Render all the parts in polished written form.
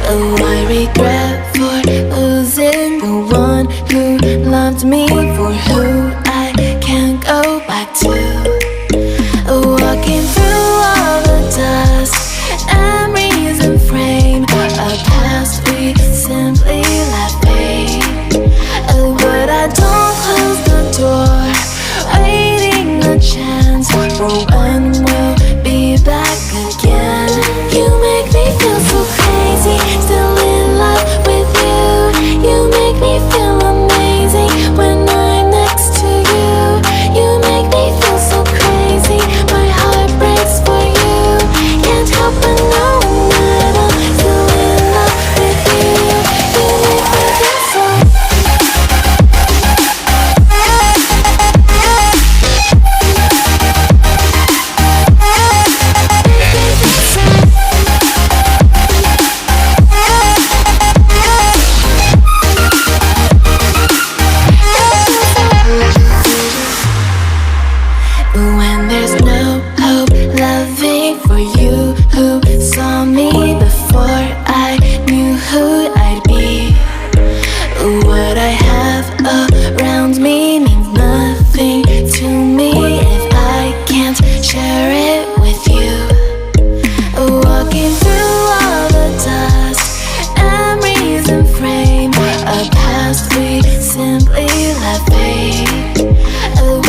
Oh, I regret for losing the one who loved me, for who I can't go back to. Walking through all the dust, memories and frame, a past we simply let fade. Oh, but I don't close the door, waiting a chance for when we'll be back again. You make me feel so crazy, still in love with you. You make me feel amazing when I'm next to you. You make me feel so crazy, my heart breaks for you. Can't help but know that I'm still in love with you. You make me feel so. When there's no hope, loving for you who saw me before I knew who I'd be. What I have around me means nothing to me if I can't share it with you. Walking through all the dust, memories and frame, a past we simply let fade.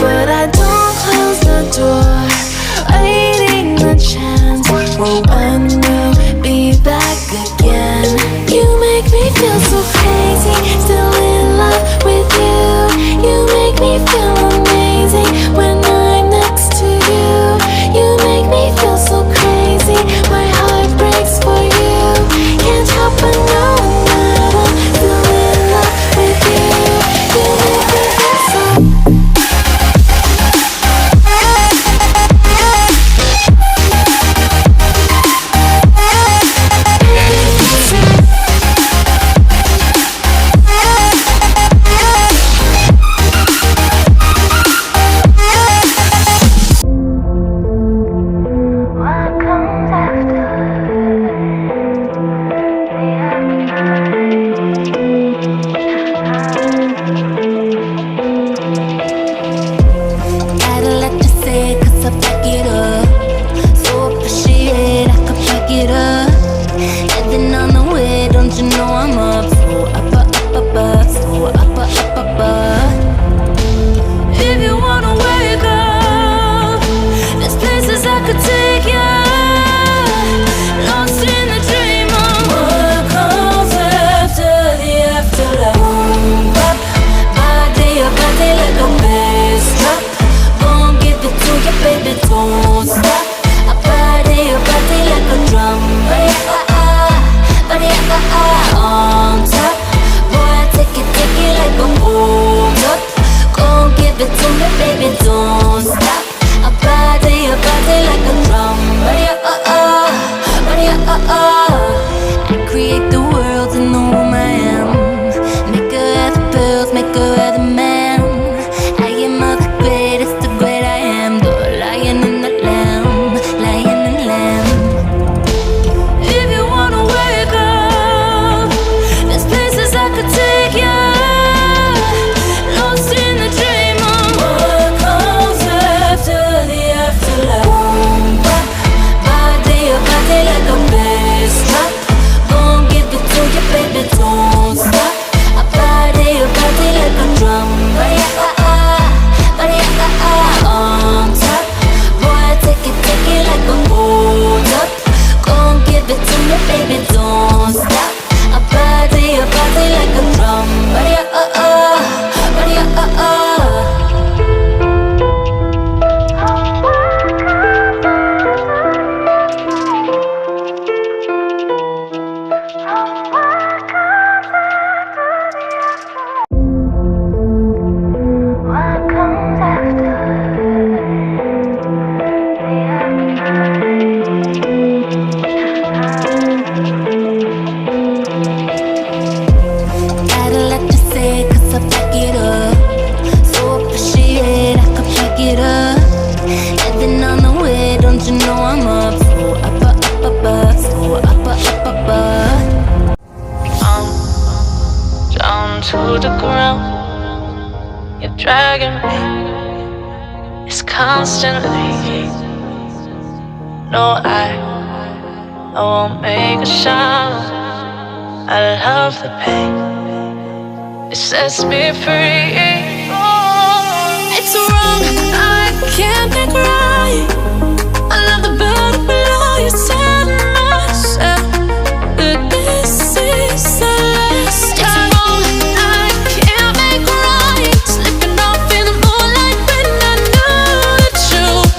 But I don't close the door, waiting a chance for when we'll be back again. You make me feel so crazy, still in love with you. You make me feel amazing when I'm next to you. You make me feel so crazy, my heart breaks for you. Can't help but know that I'm still in love with you. You make me feel so. the ground. You're dragging me. It's constantly. No, I won't make a sound. I love the pain. It sets me free. It's wrong, I can't make right. I love the bird below. You said myself that this is the last time. It's wrong, I can't make right. Slipping off in the moonlight when I knew the truth.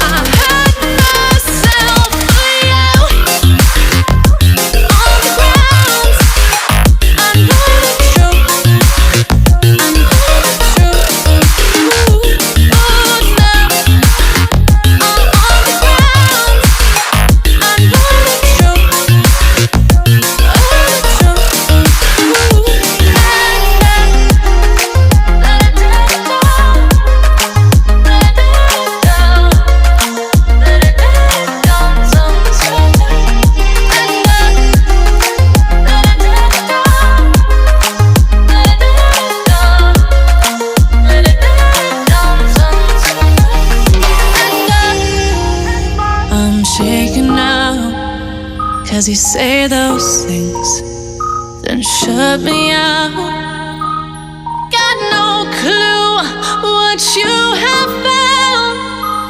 I had myself for you. On the ground, I know the truth. I know the truth. Oh, now I'm on the ground. I know the truth. I'm shaking now, 'cause you say those things, then shut me out. Got no clue what you have found.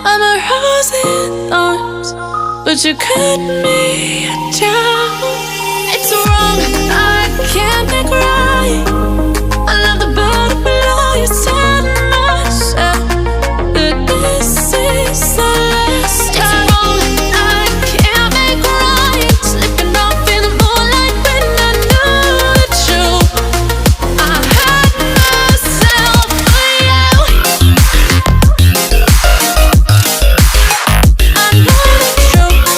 I'm a rose in thorns, but you cut me down. It's wrong, I can't make right. I love the bird below. You said myself that this is the last time. It's wrong, I can't make right. Slipping off in the moonlight when I knew the truth. I had myself for you. I know the truth.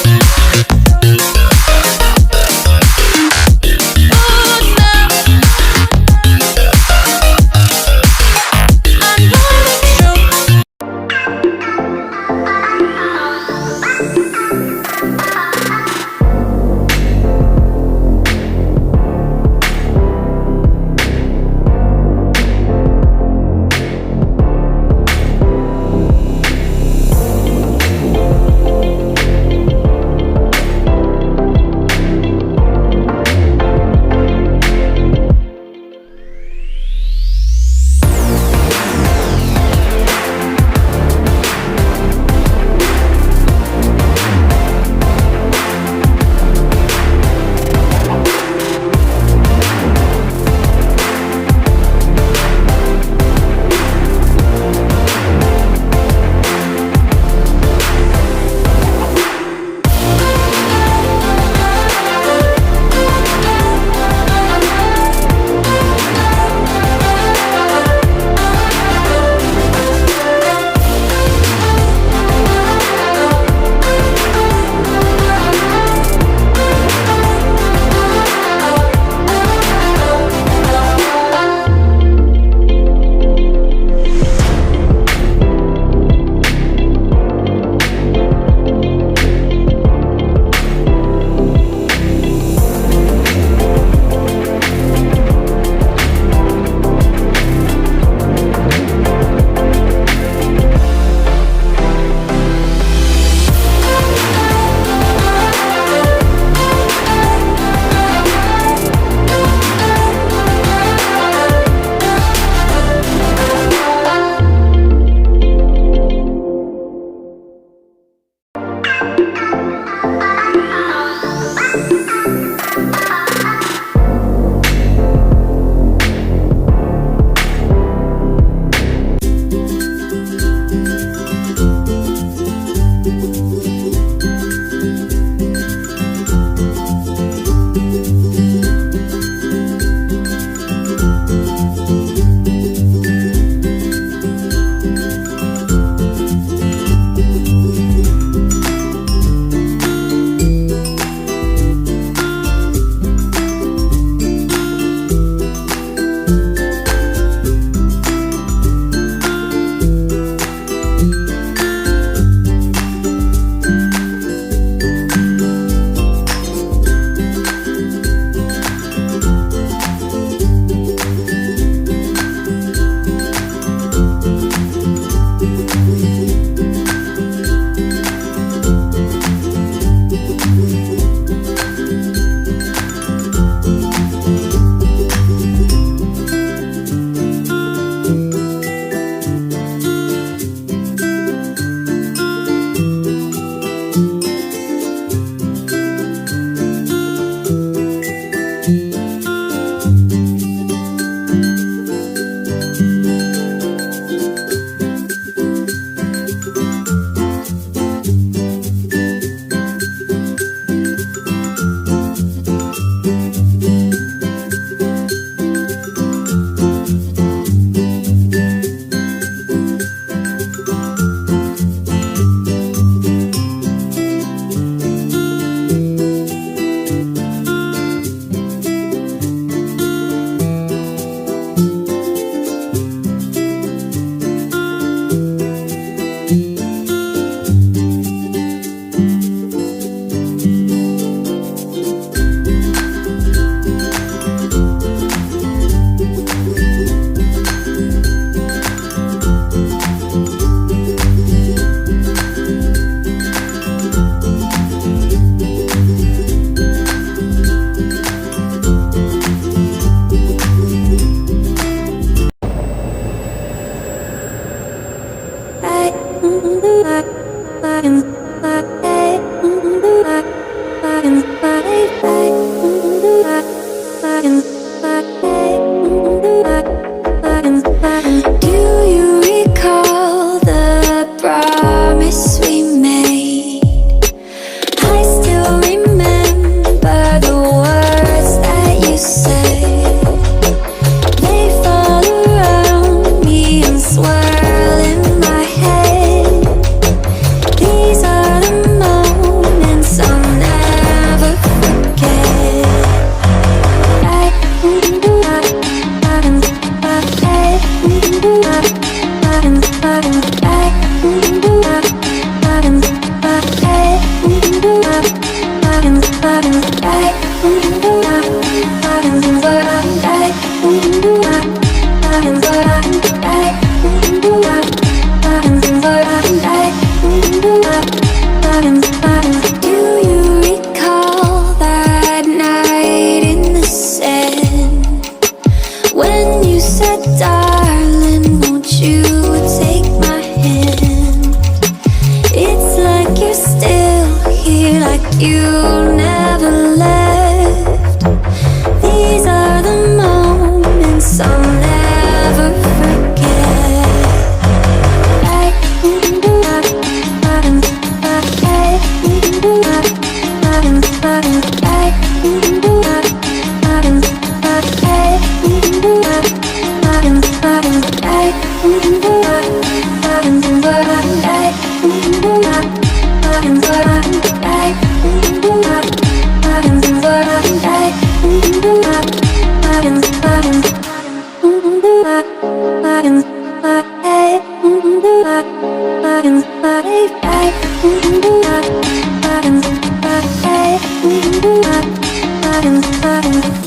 you.